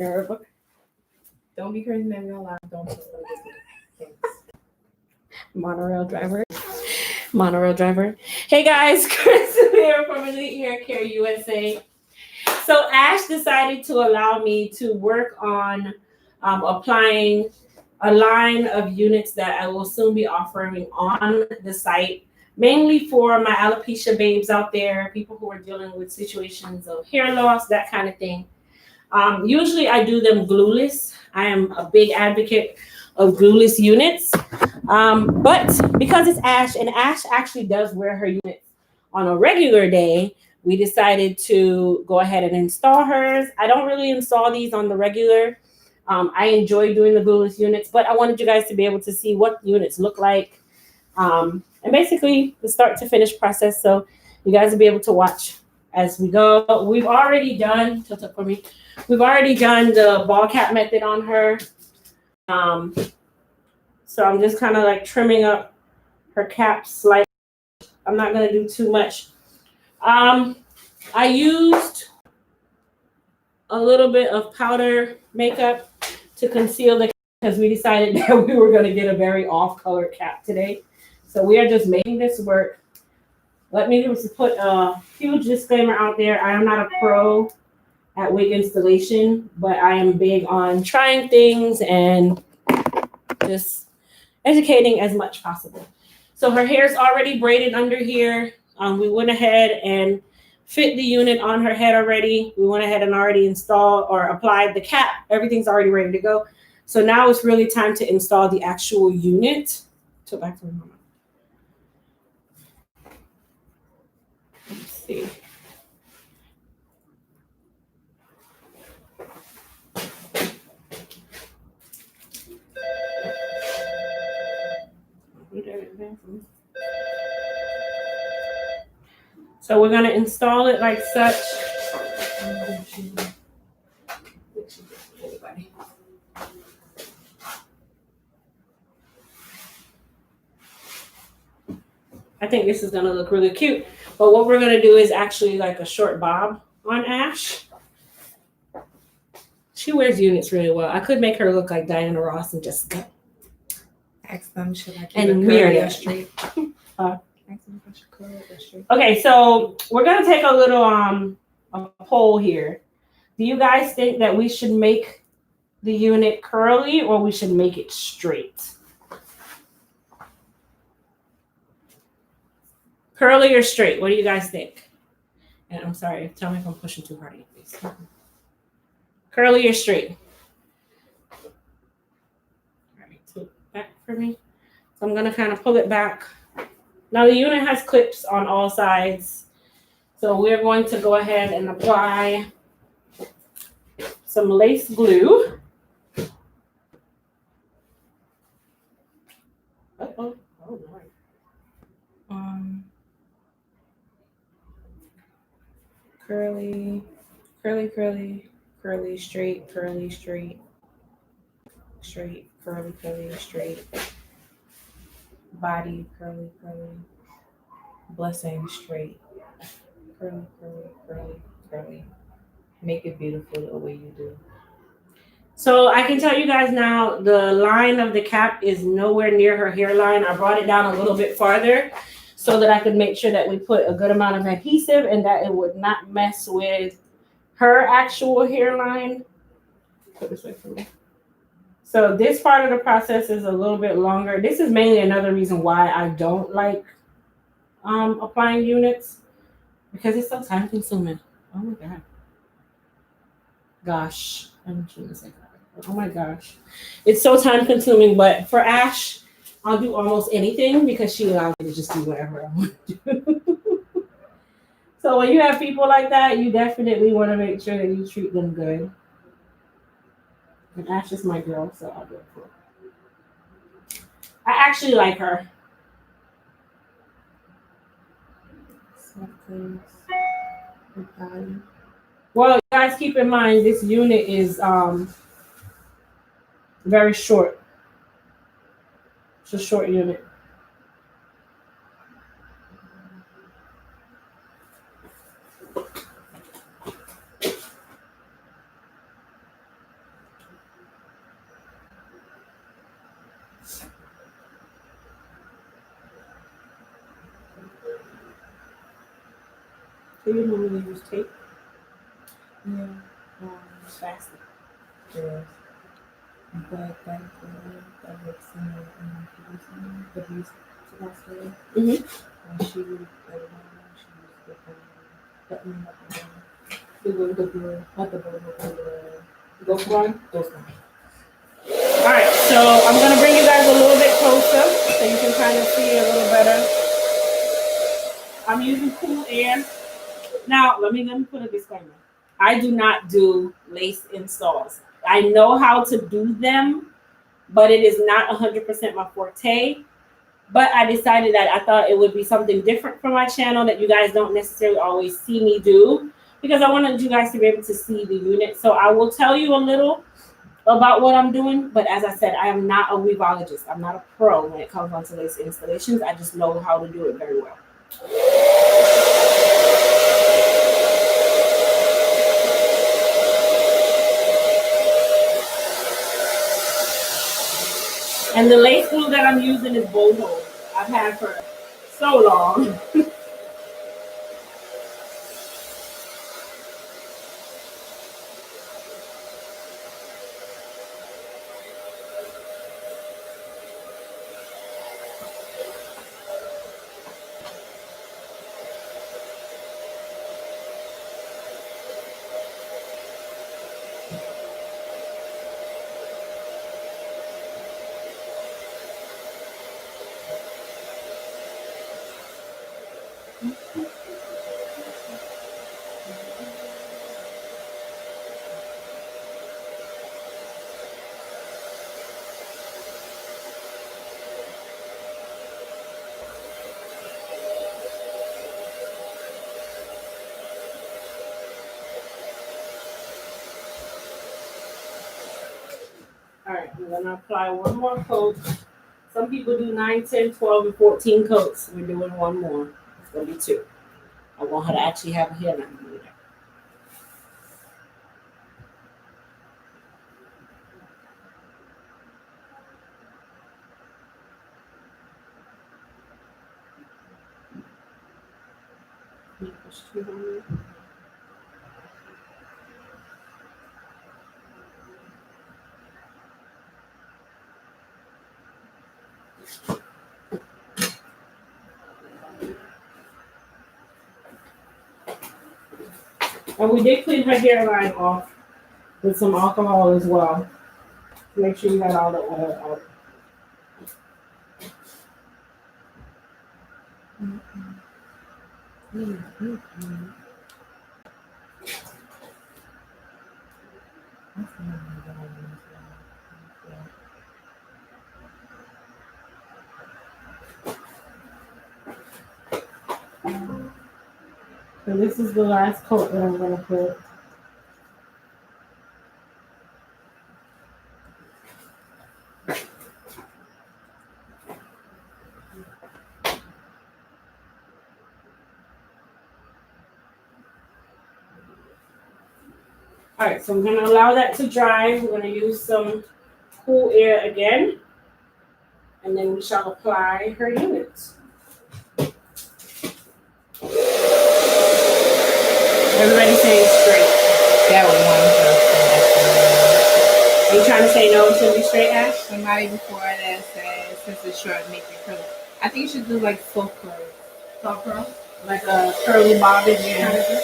Don't be crazy, man. Real loud. Don't be Monorail driver. Monorail driver. Hey guys, Chris here from Elite Hair Care USA. So Ash decided to allow me to work on applying a line of units that I will soon be offering on the site, mainly for my alopecia babes out there, people who are dealing with situations of hair loss, that kind of thing. Usually I do them glueless. I am a big advocate of glueless units. But because it's Ash, and Ash actually does wear her units on a regular day, we decided to go ahead and install hers. I don't really install these on the regular. I enjoy doing the glueless units, but I wanted you guys to be able to see what units look like. And basically the start to finish process. So you guys will be able to watch as we go. We've already done, tilt up for me. We've already done the ball cap method on her. So I'm just kind of like trimming up her cap slightly. I'm not going to do too much. I used a little bit of powder makeup to conceal the cap because we decided that we were going to get a very off-color cap today. So we are just making this work. Let me just put a huge disclaimer out there. I am not a pro at wig installation, but I am big on trying things and just educating as much possible. So her hair is already braided under here. We went ahead and fit the unit on her head already. We went ahead and already installed or applied the cap. Everything's already ready to go. So now it's really time to install the actual unit. So back to the mama. Let's see. So we're going to install it like such. I think this is going to look really cute. But what we're going to do is actually like a short bob on Ash. She wears units really well. I could make her look like Diana Ross and just go. ask them, should I keep And it weird curly or it. straight? Ask them if I should curl it or straight. Okay, so we're going to take a little a poll here. Do you guys think that we should make the unit curly or we should make it straight? Curly or straight? What do you guys think? And I'm sorry, tell me if I'm pushing too hard on your face. Curly or straight? All right, so back for me. So I'm gonna kind of pull it back. Now the unit has clips on all sides. So we're going to go ahead and apply some lace glue. Uh-oh. Oh, Lord. Curly, curly, curly, curly, straight, curly, straight, straight, curly, curly, straight, body, curly, curly, blessing, straight, curly, curly, curly, curly. Make it beautiful the way you do. So I can tell you guys now, the line of the cap is nowhere near her hairline. I brought it down a little bit farther so that I could make sure that we put a good amount of adhesive and that it would not mess with her actual hairline. Put this way for me. So this part of the process is a little bit longer. This is mainly another reason why I don't like applying units, because it's so time consuming. Oh my God. Gosh, I'm trying to say that. Oh my gosh. It's so time consuming, but for Ash, I'll do almost anything because she allows me to just do whatever I want to do. So when you have people like that, you definitely want to make sure that you treat them good. And Ash is my girl, so I'll do it for her. I actually like her. Well, you guys keep in mind this unit is very short. It's a short unit. Do you normally use tape? Yeah. Faster. Yes. But that looks similar the abuse semester. Mm-hmm. And she would she used the button up and down. The blue, not the blue, the ghost one. those ones. All right, so I'm gonna bring you guys a little bit closer so you can kind of see a little better. I'm using cool air. Now, let me put a disclaimer. I do not do lace installs. I know how to do them, but it is not 100% my forte. But I decided that I thought it would be something different for my channel that you guys don't necessarily always see me do, because I wanted you guys to be able to see the unit. So I will tell you a little about what I'm doing, but as I said, I am not a weavologist. I'm not a pro when it comes to lace installations. I just know how to do it very well. And the lace glue that I'm using is Boho. I've had for so long. All right, I'm gonna apply one more coat. Some people do 9, 10, 12, and 14 coats. We're doing one more. It's gonna be 2. I want her to actually have a hairline. And we did clean her hairline off with some alcohol as well. Make sure you got all the oil out. So this is the last coat that I'm gonna put. All right, so I'm gonna allow that to dry. We're gonna use some cool air again, and then we shall apply her units. Everybody saying straight. That Are you trying to say no to be straight, Ash? somebody before that said since it's short, make it curly. I think you should do like soft curl. Soft curl? Like a curly bobbin kind of thing?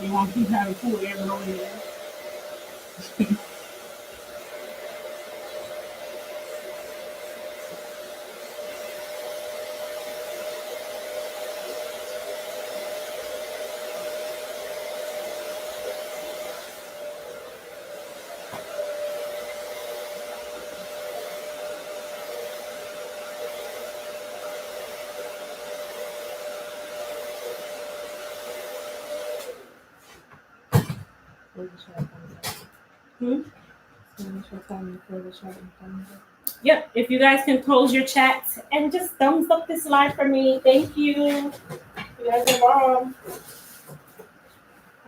You want to keep having cool air blowing in there? Yep, if you guys can close your chats and just thumbs up this live for me. Thank you. You guys are bomb.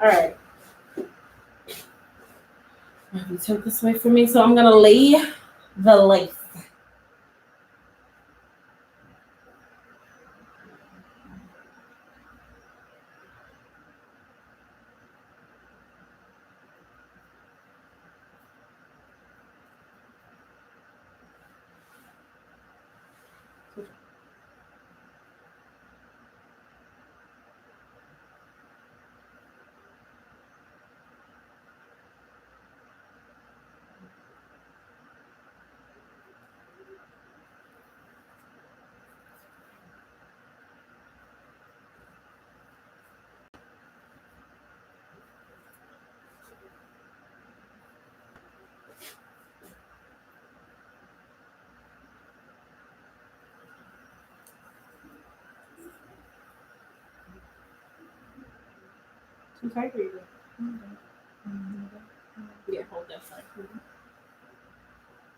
All right. You took this away from me, so I'm gonna lay the lace. Too tight for you. Yeah, hold that side.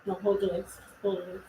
No, hold the legs. Hold the legs.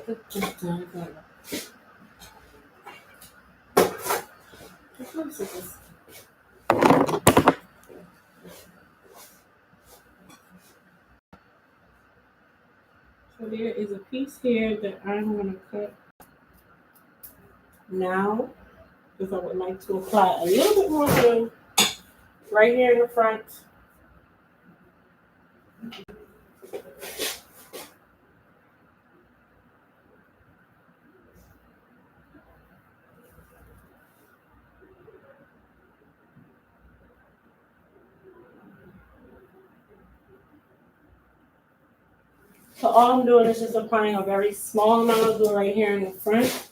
So there is a piece here that I'm going to cut now because I would like to apply a little bit more glue right here in the front. So all I'm doing is just applying a very small amount of glue right here in the front.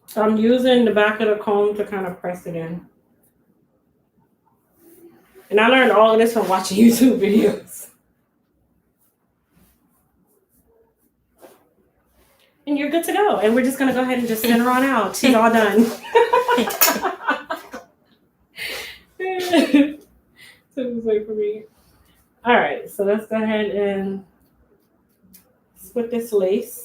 So I'm using the back of the comb to kind of press it in. And I learned all of this from watching YouTube videos. And you're good to go. And we're just going to go ahead and just send her on out. She's all done. Took this away from me. All right, so let's go ahead and split this lace.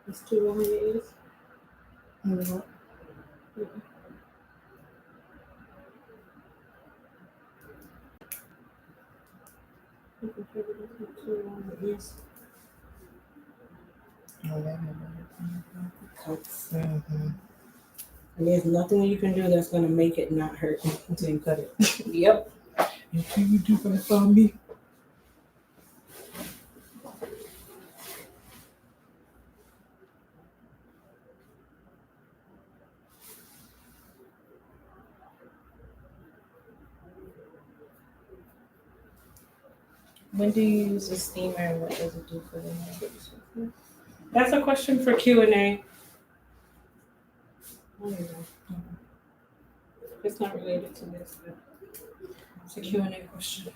It's too long it is. Mm-hmm. Cuts. Mm-hmm. And there's nothing you can do that's going to make it not hurt. Until you cut it. Yep. Until you do that for me. When do you use the steamer and what does it do for the hair? That's a question for Q&A. Oh, yeah. It's not related to this, but it's a Q&A question.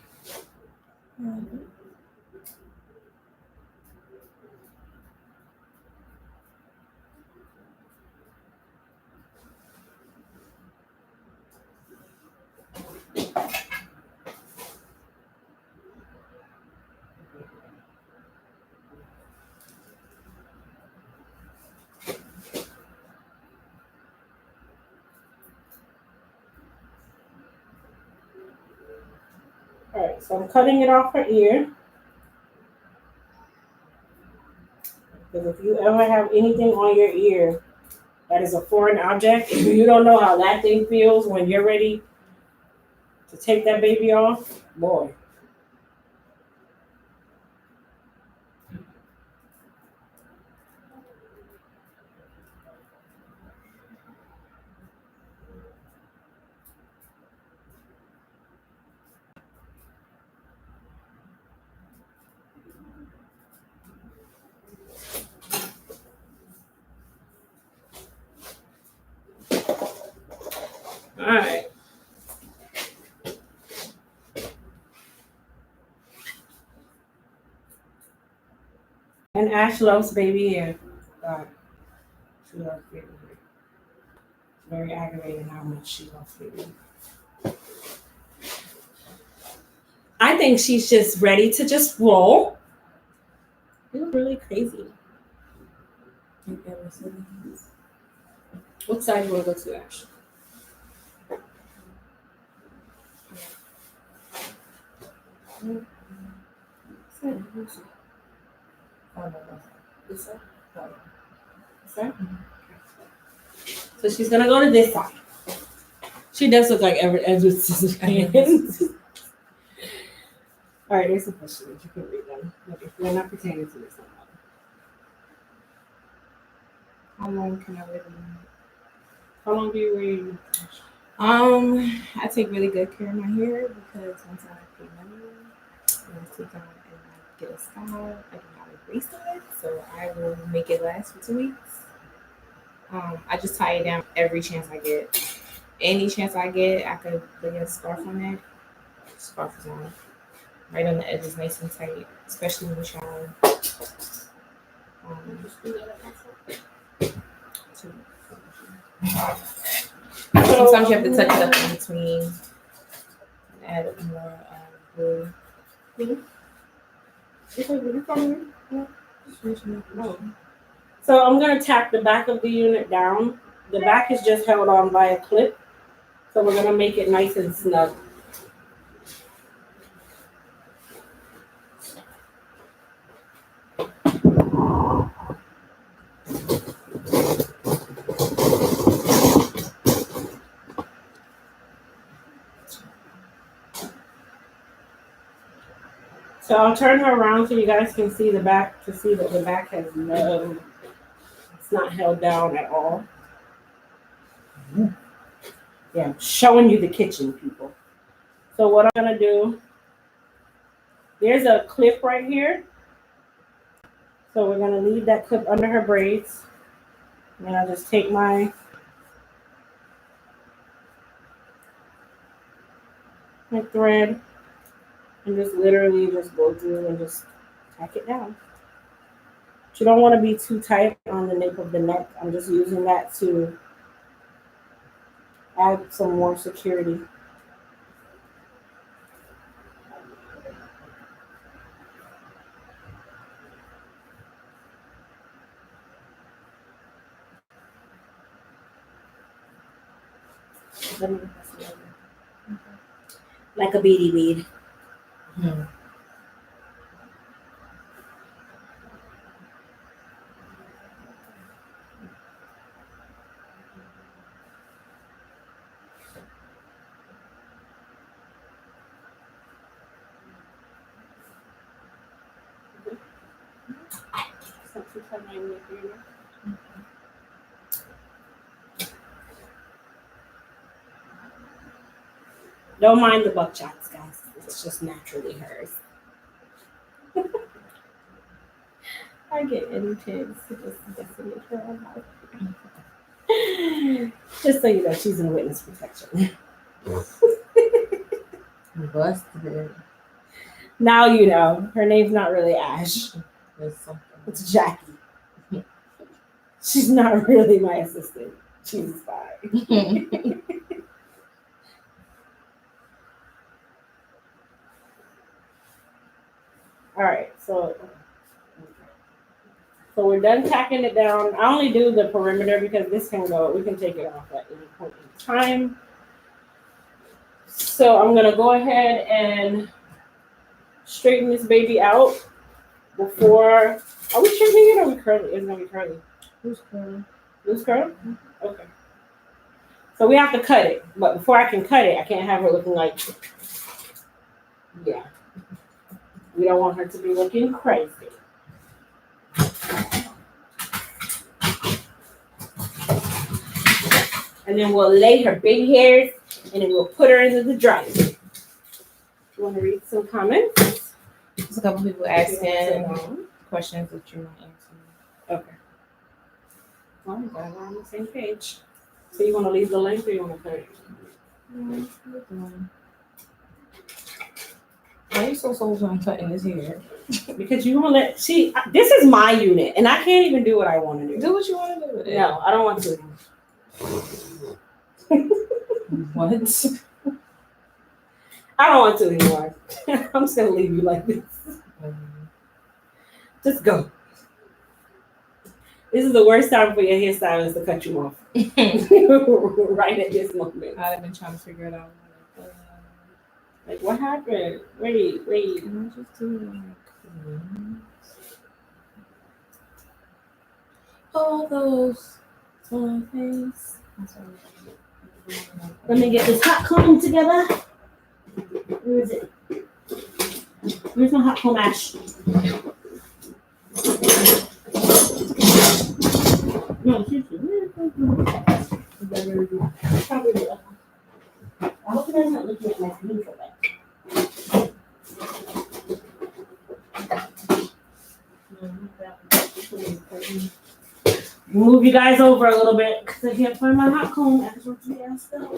All right, so I'm cutting it off her ear. Because if you ever have anything on your ear that is a foreign object, if you don't know how that thing feels when you're ready to take that baby off, boy. All right. And Ash loves baby hair. God, she loves baby hair. It's very aggravating how much she loves baby hair. I think she's just ready to just roll. You look really crazy. What side do you want to go to, Ash? This side? This side? So she's gonna go to this side. She does look like Edward's hands. All right, there's some questions. You can read them. Like if you're not pertaining to this, how long can I wear them? How long do you wear your I take really good care of my hair because once I pay money and I sit down and I get a style, I do not erase it, so I will make it last for 2 weeks. I just tie it down every chance I get. Any chance I get, I could lay a scarf on that. Scarf is on. Right on the edges, nice and tight, especially when you shower. Sometimes you have to touch it up in between and add more glue. So I'm gonna tack the back of the unit down. The back is just held on by a clip. So we're gonna make it nice and snug. So I'll turn her around so you guys can see the back, to see that the back has it's not held down at all. Yeah, I'm showing you the kitchen, people. So what I'm gonna do, there's a clip right here. So we're gonna leave that clip under her braids. And I'll just take my thread and just literally just go through and just tack it down. But you don't want to be too tight on the nape of the neck. I'm just using that to add some more security. Like a beady bead. Don't mind the buckshots, guys. It's just naturally hers. I get intense. Just decimate her own house. Just so you know, she's in witness protection. Busted. Now you know. Her name's not really Ash. There's something. It's Jackie. She's not really my assistant. She's a spy. All right, so we're done tacking it down. I only do the perimeter because this can go. We can take it off at any point in time. So I'm gonna go ahead and straighten this baby out before. Are we straightening it or are we curling? It's gonna be curly. Who's curling? Loose curl? Okay. So we have to cut it, but before I can cut it, I can't have her looking like. Yeah. We don't want her to be looking crazy. And then we'll lay her big hairs and then we'll put her into the dryer. You want to read some comments? There's a couple people asking questions that you're not answering. Okay. Well, we're on the same page. So you want to leave the length or you want to cut it? Why are you so sold on cutting this hair? Because you want to let, this is my unit and I can't even do what I want to do. Do what you want to do with it. No, I don't want to. What? I don't want to anymore. I'm just going to leave you like this. Just go. This is the worst time for your hairstylist to cut you off. Right at this moment. I've been trying to figure it out. Like, what happened? Wait. Can I just do all those fun things? Let me get this hot comb together. Where is it? Where's my hot comb, Ash? No, seriously. Probably. I hope you guys are not looking at my screen for that. Move you guys over a little bit because I can't find my hot comb. Ash wants to be asked out.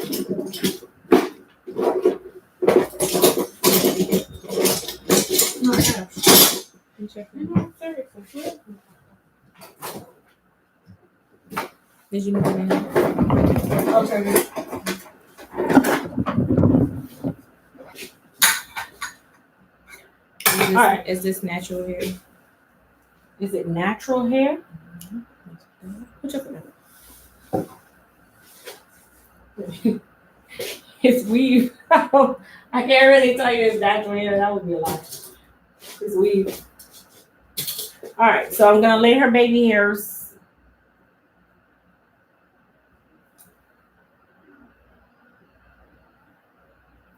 No, Ash. You checking? Did you move it in? I'll turn it. All right. Is this natural hair? Is it natural hair? Put your foot in. It's weave. I can't really tell you it's natural hair. That would be a lie. It's weave. All right, so I'm gonna lay her baby hairs.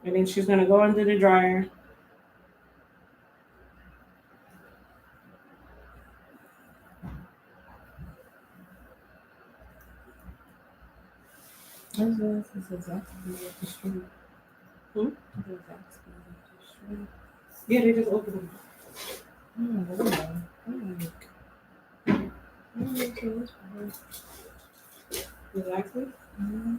And then she's gonna go under the dryer. This is exactly what the street. Hmm? This is exactly what the street. Yeah, they just open them. Exactly. Mm-hmm.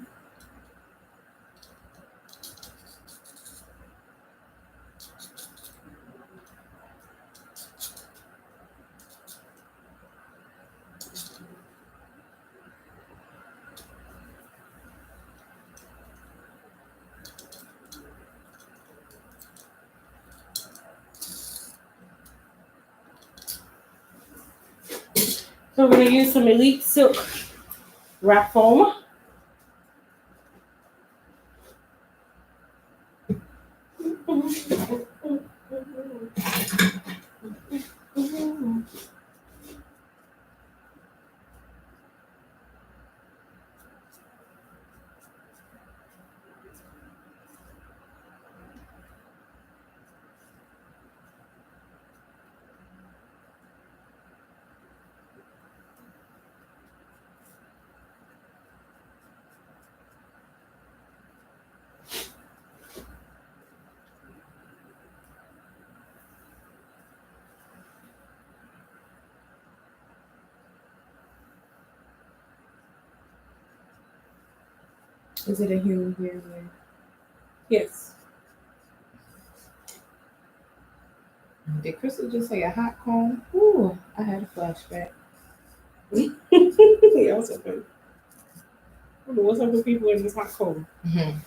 So we're gonna use some Elite Silk wrap foam. Is it a human hair wig? Yes. Did Crystal just say a hot comb? Ooh, I had a flashback. Yeah, what's up, baby? What's up with people in this hot cold? Mm-hmm.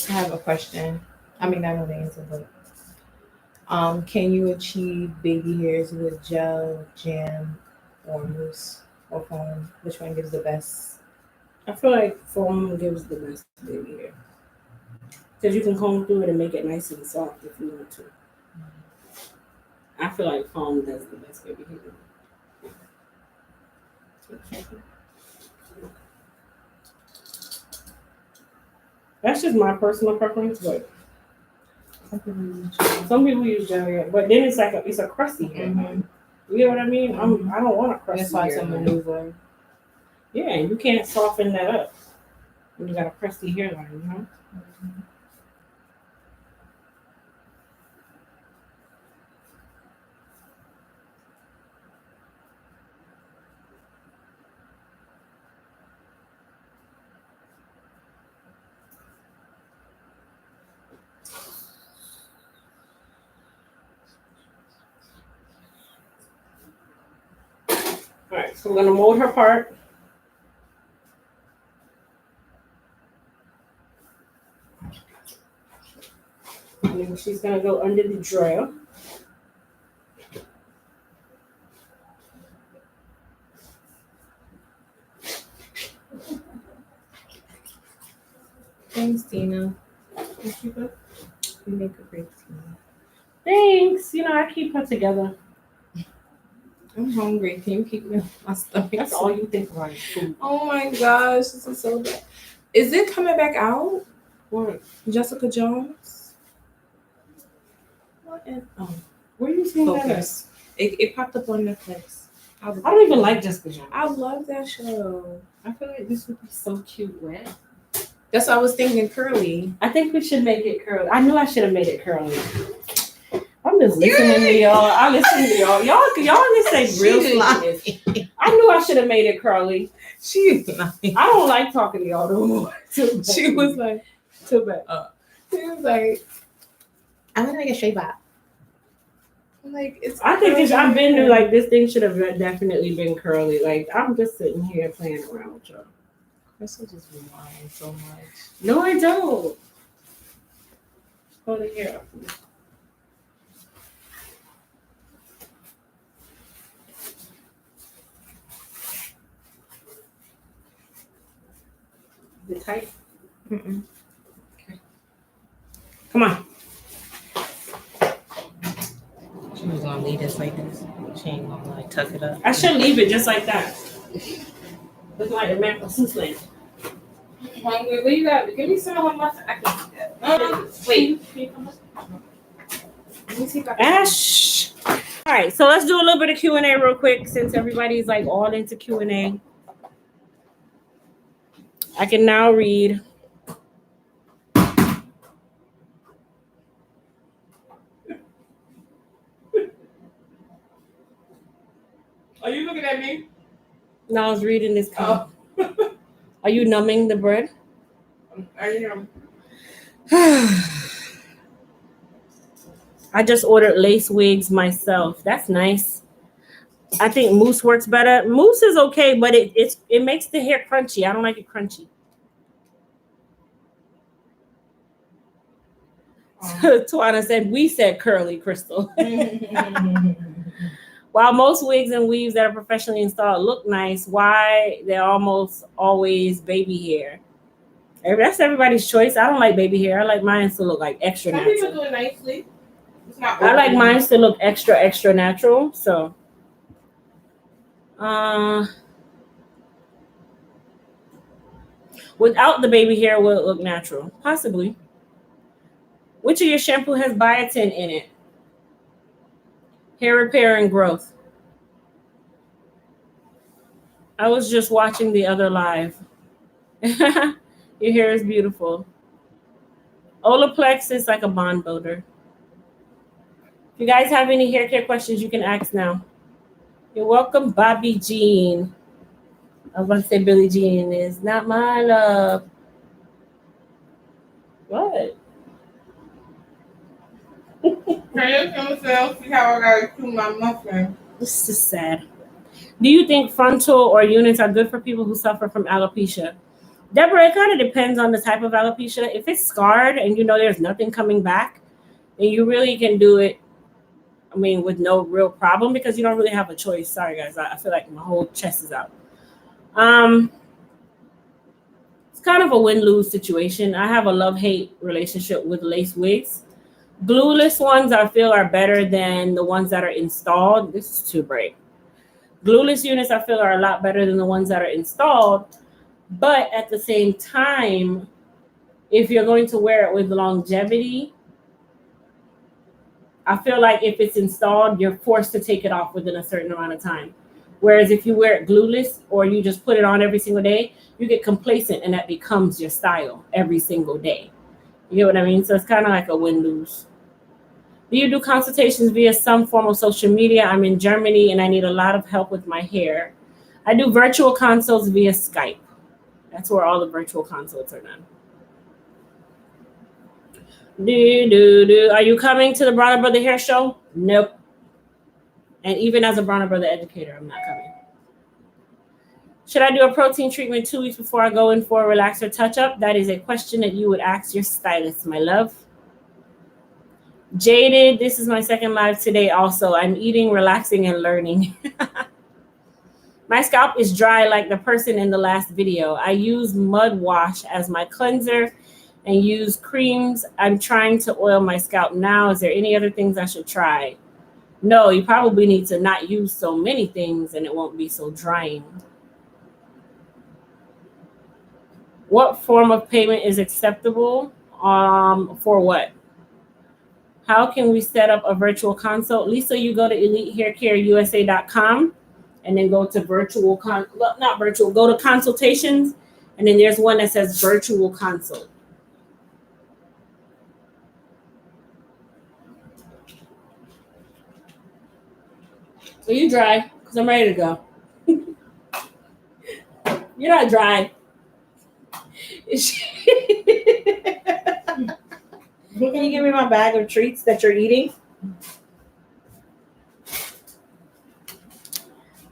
I have a question. I mean, I know the answer, but can you achieve baby hairs with gel, jam, or mousse or foam? Which one gives the best? I feel like foam gives the best baby hair. Because you can comb through it and make it nice and soft if you want to. I feel like foam does the best baby hair. That's just my personal preference, but some people use gel hair. But then it's like it's a crusty hair. Mm-hmm. You get what I mean? Mhm. I don't want a crusty That's why it's hair. a maneuver. Yeah, you can't soften that up when you got a crusty hairline, you know? Mm-hmm. All right, so we're gonna mold her part. And then she's gonna go under the dryer. Thanks, Tina. Thank you, bud. You make a great team. Thanks. You know, I keep her together. I'm hungry. Can you keep me on my stomach? That's all you think about is food. Oh my gosh, this is so bad. Is it coming back out? What? Jessica Jones? What is Where are you seeing that? Focus. It popped up on Netflix. I don't even like Jessica Jones. I love that show. I feel like this would be so cute red. That's what I was thinking, curly. I think we should make it curly. I knew I should have made it curly. I'm just listening to y'all. I listen to y'all. Y'all just say real stupid. I knew I should have made it curly. She's lying. I don't like talking to y'all no more. She was like, too bad. She was like, I'm gonna make a straight bob. I'm like, it's. I think I've been through like this thing should have definitely been curly. Like I'm just sitting here playing around with y'all. Crystal just be lying so much. No, I don't. Hold it here. Is it tight? Mm-mm. Okay. Come on. She was gonna leave us like this. She ain't gonna like tuck it up. I should leave it just like that. Look like a man from Switzerland. Hungry? What you got? Give me some of my. I can do that. Wait. Let me see if I can. Ash. All right, so let's do a little bit of Q&A real quick since everybody's like all into Q&A. I can now read. Are you looking at me? No, I was reading this. Oh. Are you numbing the bread? I am. I just ordered lace wigs myself. That's nice. I think mousse works better. Mousse is okay, but it makes the hair crunchy. I don't like it crunchy. Tawana said, we said curly, Crystal. While most wigs and weaves that are professionally installed look nice, why they're almost always baby hair? That's everybody's choice. I don't like baby hair. I like mine to look like extra Some natural. people do it nicely. It's not. I like mine to look extra natural. So, without the baby hair, will it look natural? Possibly. Which of your shampoo has biotin in it? Hair repair and growth. I was just watching the other live. Your hair is beautiful. Olaplex is like a bond builder. If you guys have any hair care questions, you can ask now. You're welcome, Bobby Jean. I was about to say Billie Jean is not my love. What? See how I gotta chew my muffin. This is sad. Do you think frontal or units are good for people who suffer from alopecia? Deborah, it kind of depends on the type of alopecia. If it's scarred and you know there's nothing coming back, then you really can do it, I mean, with no real problem because you don't really have a choice. Sorry, guys. I feel like my whole chest is out. It's kind of a win-lose situation. I have a love-hate relationship with lace wigs. Glueless ones I feel are better than the ones that are installed. This is too bright. Glueless units I feel are a lot better than the ones that are installed. But at the same time, if you're going to wear it with longevity, I feel like if it's installed, you're forced to take it off within a certain amount of time. Whereas if you wear it glueless or you just put it on every single day, you get complacent and that becomes your style every single day. You get what I mean? So it's kind of like a win-lose. Do you do consultations via some form of social media? I'm in Germany and I need a lot of help with my hair. I do virtual consults via Skype. That's where all the virtual consults are done. Are you coming to the Bronner Brother Hair Show? Nope. And even as a Bronner Brother educator, I'm not coming. Should I do a protein treatment 2 weeks before I go in for a relaxer touch-up? That is a question that you would ask your stylist, my love. Jaded, this is my second live today also. I'm eating, relaxing, and learning. My scalp is dry like the person in the last video. I use mud wash as my cleanser and use creams. I'm trying to oil my scalp now. Is there any other things I should try? No, you probably need to not use so many things and it won't be so drying. What form of payment is acceptable? For what? How can we set up a virtual consult? Lisa, you go to elitehaircareusa.com and then go to go to consultations, and then there's one that says virtual consult. So you dry, because I'm ready to go. You're not dry. Can you give me my bag of treats that you're eating?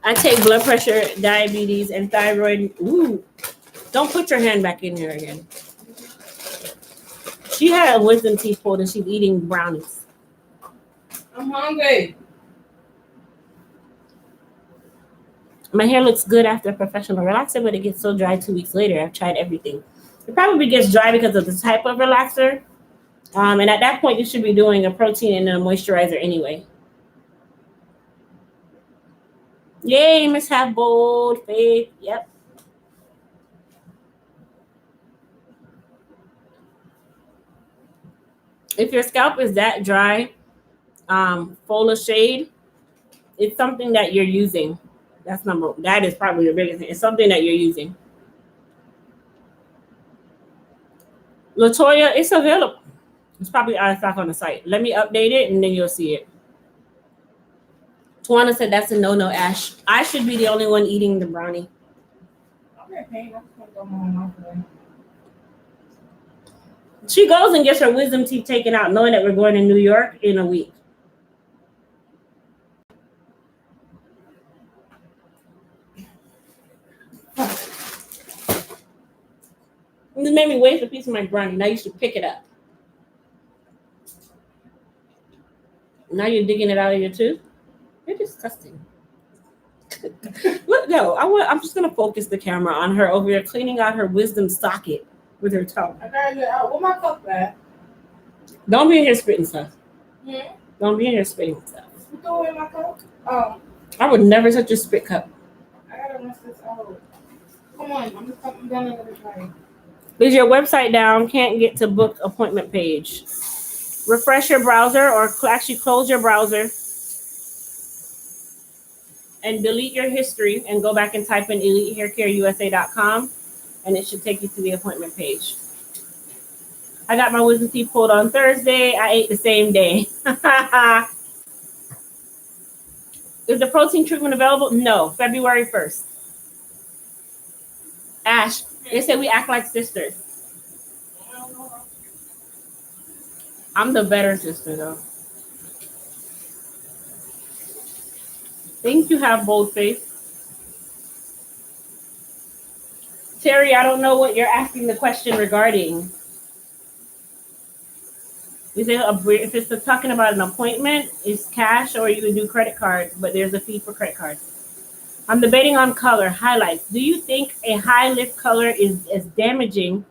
I take blood pressure, diabetes, and thyroid. Ooh, don't put your hand back in there again. She had a wisdom teeth pulled and she's eating brownies. I'm hungry. My hair looks good after a professional relaxer, but it gets so dry 2 weeks later. I've tried everything. It probably gets dry because of the type of relaxer. And at that point, you should be doing a protein and a moisturizer anyway. Yay, Miss Half Bold, Faith. Yep. If your scalp is that dry, full of shade, it's something that you're using. That is probably the biggest thing. It's something that you're using. Latoya, it's available. It's probably out of stock on the site. Let me update it and then you'll see it. Tawana said that's a no-no, Ash. I should be the only one eating the brownie. Okay, I'm just gonna go home. She goes and gets her wisdom teeth taken out, knowing that we're going to New York in a week. This made me waste a piece of my brownie. Now you should pick it up. Now you're digging it out of your tooth? You're disgusting. Look, no, I'm just going to focus the camera on her over here cleaning out her wisdom socket with her tongue. I gotta get out. Where my cup at? Don't be in here spitting stuff. Yeah. Don't be in here spitting stuff. You throw away my cup? Oh. I would never touch your spit cup. I gotta rinse this out. Come on, I'm just coming down another try. Is your website down? Can't get to book appointment page. Refresh your browser or actually close your browser and delete your history and go back and type in elitehaircareusa.com and it should take you to the appointment page. I got my wisdom teeth pulled on Thursday. I ate the same day. Is the protein treatment available? No, February 1st. Ash, they said we act like sisters. I'm the better sister, though. Think you have bold faith. Terry, I don't know what you're asking the question regarding. Is it if it's talking about an appointment, it's cash or you can do credit cards, but there's a fee for credit cards. I'm debating on color highlights. Do you think a high lift color is as damaging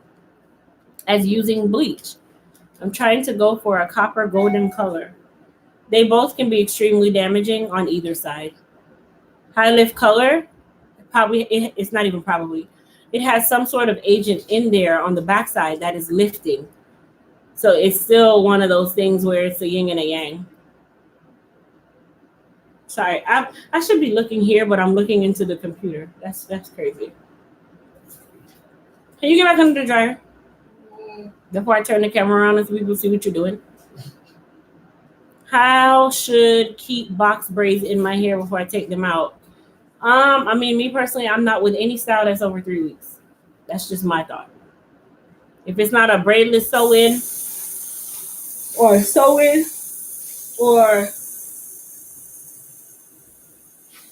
as using bleach? I'm trying to go for a copper golden color. They both can be extremely damaging on either side. High lift color, it's not even probably. It has some sort of agent in there on the backside that is lifting. So it's still one of those things where it's a yin and a yang. Sorry, I should be looking here, but I'm looking into the computer. That's crazy. Can you get back under the dryer? Before I turn the camera around and so people see what you're doing. How should keep box braids in my hair before I take them out? I mean, me personally, I'm not with any style that's over 3 weeks. That's just my thought. If it's not a braidless sew-in, or sew-in, or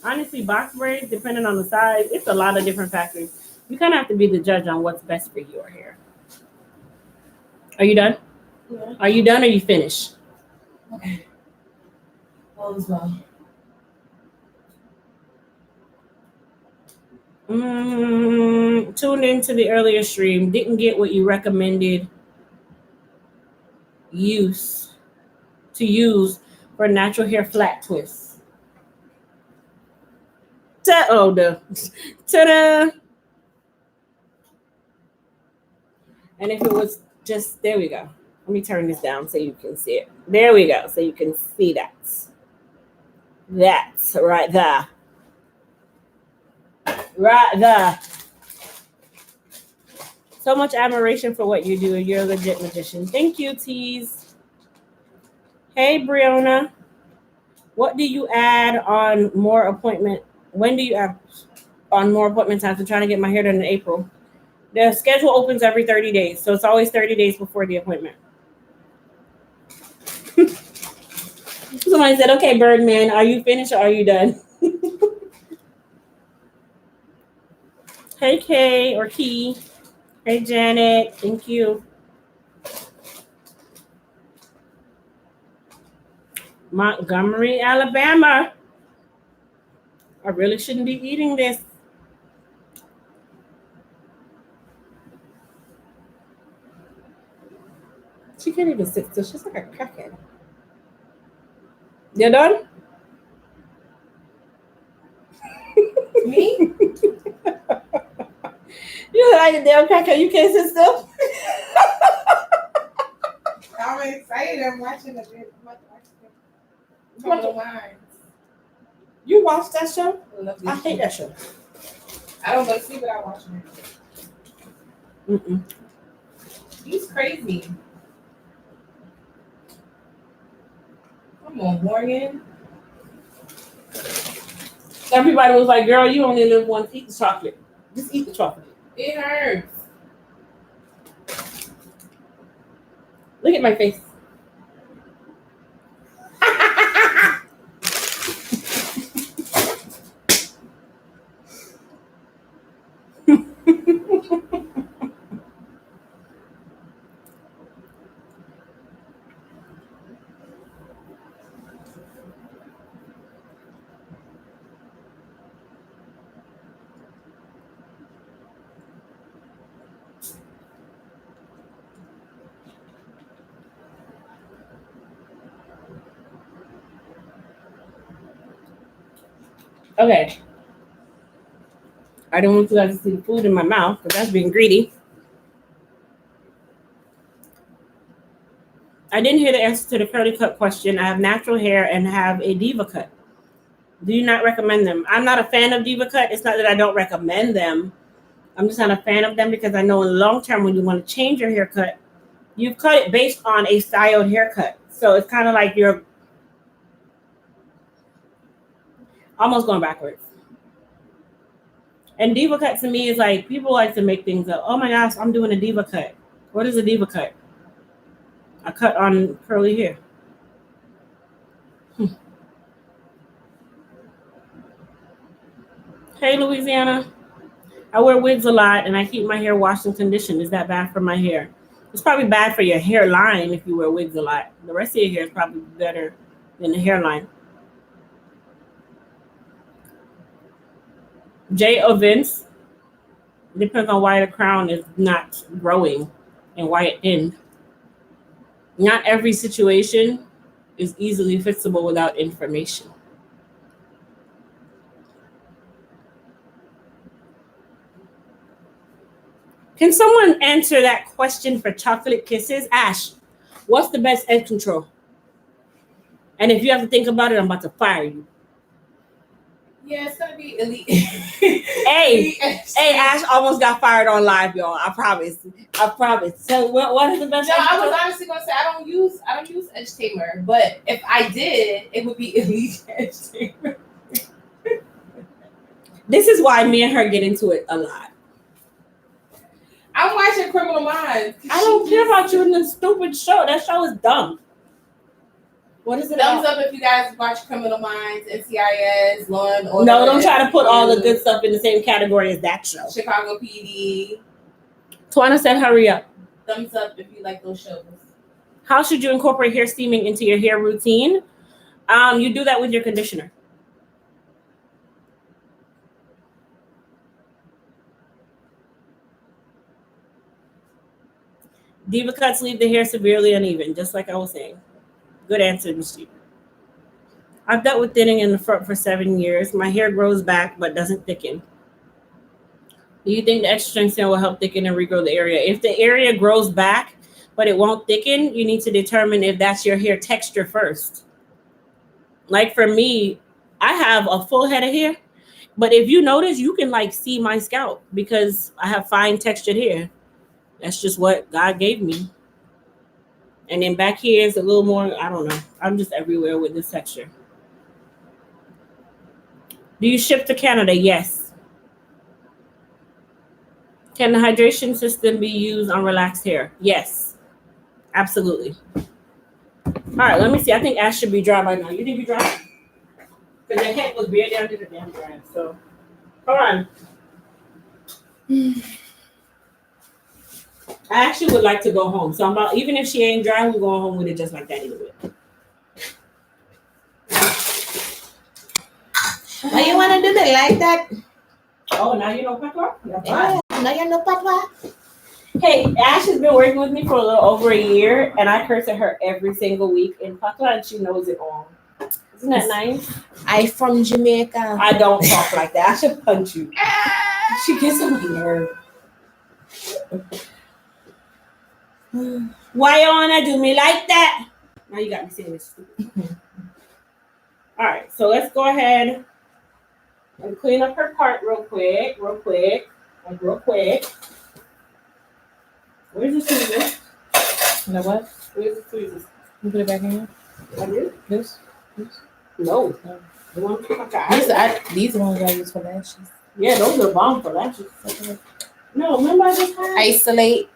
honestly, box braids, depending on the size, it's a lot of different factors. You kind of have to be the judge on what's best for your hair. Are you done? Yeah. Are you done or you finished? Okay. All is well. Tuned into the earlier stream. Didn't get what you recommended use for natural hair flat twists. Ta-da! And if it was just, there we go. Let me turn this down so you can see it. There we go. So you can see that. That's right there. Right there. So much admiration for what you do. You're a legit magician. Thank you, Tease. Hey, Brianna. What do you add on more appointment? When do you add on more appointment times? I'm trying to get my hair done in April. The schedule opens every 30 days. So it's always 30 days before the appointment. Somebody said, okay, Birdman, are you finished or are you done? Hey, Kay or Key. Hey, Janet. Thank you. Montgomery, Alabama. I really shouldn't be eating this. She can't even sit still. She's like a crackhead. You done? Me? You're like a damn crackhead. You can't sit still? I'm excited. I'm watching the lines. You watch that show? I hate that show. I don't go to sleep without watching it. He's crazy. Come on, Morgan. Everybody was like, girl, you only live once. Eat the chocolate. Just eat the chocolate. It hurts. Look at my face. Okay. I don't want you guys to see the food in my mouth because that's being greedy. I didn't hear the answer to the curly cut question. I have natural hair and have a diva cut. Do you not recommend them? I'm not a fan of diva cut. It's not that I don't recommend them. I'm just not a fan of them because I know in the long term when you want to change your haircut, You cut it based on a styled haircut. So it's kind of like you're almost going backwards. And diva cut to me is like people like to make things up. Oh my gosh, I'm doing a diva cut. What is a diva cut? A cut on curly hair. Hey, Louisiana. I wear wigs a lot and I keep my hair washed and conditioned. Is that bad for my hair? It's probably bad for your hairline if you wear wigs a lot. The rest of your hair is probably better than the hairline. J. Vince. Depends on why the crown is not growing and why it thinned. Not every situation is easily fixable without information. Can someone answer that question for chocolate kisses? Ash, what's the best edge control? And if you have to think about it, I'm about to fire you. Yeah, it's gonna be elite. Hey, Ash almost got fired on live, y'all. I promise. So what is the best? No, I was honestly gonna say I don't use edge tamer, but if I did, it would be elite edge tamer. This is why me and her get into it a lot. I'm watching Criminal Minds. I don't care about you in this stupid show. That show is dumb. What is it? Thumbs up if you guys watch Criminal Minds, NCIS, Law and Order. No, don't try to put all the good stuff in the same category as that show. Chicago PD. Twana said, hurry up. Thumbs up if you like those shows. How should you incorporate hair steaming into your hair routine? You do that with your conditioner. Diva cuts leave the hair severely uneven, just like I was saying. Good answer, Michelle. I've dealt with thinning in the front for 7 years. My hair grows back but doesn't thicken. Do you think the extra strength serum will help thicken and regrow the area? If the area grows back but it won't thicken, you need to determine if that's your hair texture first. Like for me, I have a full head of hair, but if you notice, you can like see my scalp because I have fine textured hair. That's just what God gave me. And then back here is a little more, I don't know. I'm just everywhere with this texture. Do you ship to Canada? Yes. Can the hydration system be used on relaxed hair? Yes. Absolutely. All right, let me see. I think Ash should be dry by now. You think you're dry? Because the head was barely under the damn dry. So, hold on. I actually would like to go home. So I'm about, even if she ain't dry, we're going home with it just like that anyway. Why you want to do it like that? Oh, now you know patois? Yeah, now you know patois. Hey, Ash has been working with me for a little over a year, and I curse at her every single week in patois, and she knows it all. Isn't that nice? I from Jamaica. I don't talk like that. I should punch you. She gets on my nerve. Why you wanna do me like that? Now you got me saying this stupid. All right, so let's go ahead and clean up her part real quick. Where's the tweezers? You know what? Where's the tweezers? You put it back in here. I did? This? No. The ones These are the ones I use for lashes. Yeah, those are bomb for lashes. No, remember I just had Isolate.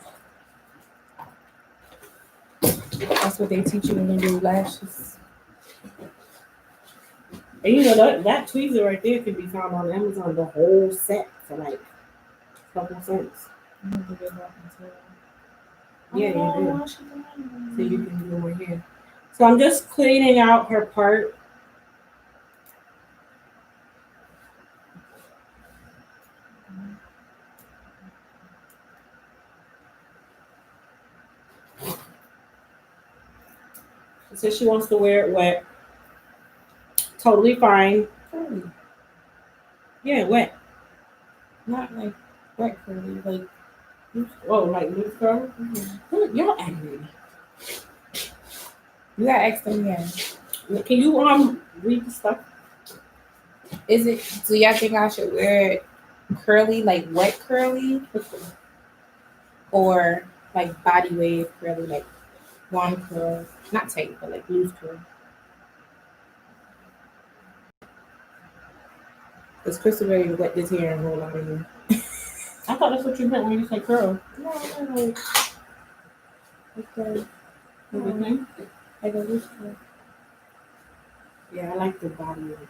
That's what they teach you when you do lashes. And you know that tweezer right there can be found on Amazon, the whole set for like a couple cents. Yeah, you do. So you can do more here. So I'm just cleaning out her part. She says she wants to wear it wet. Totally fine. Curly. Yeah, wet. Not like wet curly, like Like loose curl? Mm-hmm. Y'all aggravating. you gotta ask them again. Can you read the stuff? Is it, do y'all think I should wear it curly, like wet curly? Or like body wave curly, like wand curl, not tight, but like loose curl. Because Chris already wet this hair and roll out of here. I thought that's what you meant when you said curl. No, like okay, Everything. like a loose curl. Yeah, I like the body of it.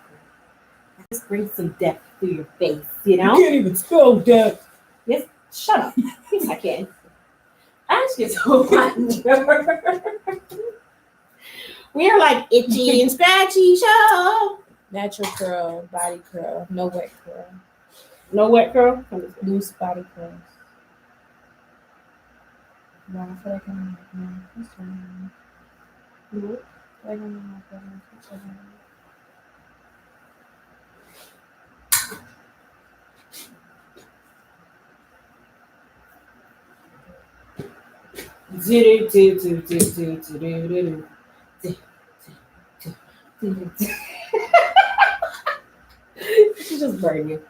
Just bring some depth to your face, you know? You can't even spell depth. Yes, shut up. Yes, I can. Ask you so much. We are like itchy and scratchy show. Natural curl, body curl, no wet curl, No wet curl? loose body curls. No, I feel like I'm like I'm She just burned you.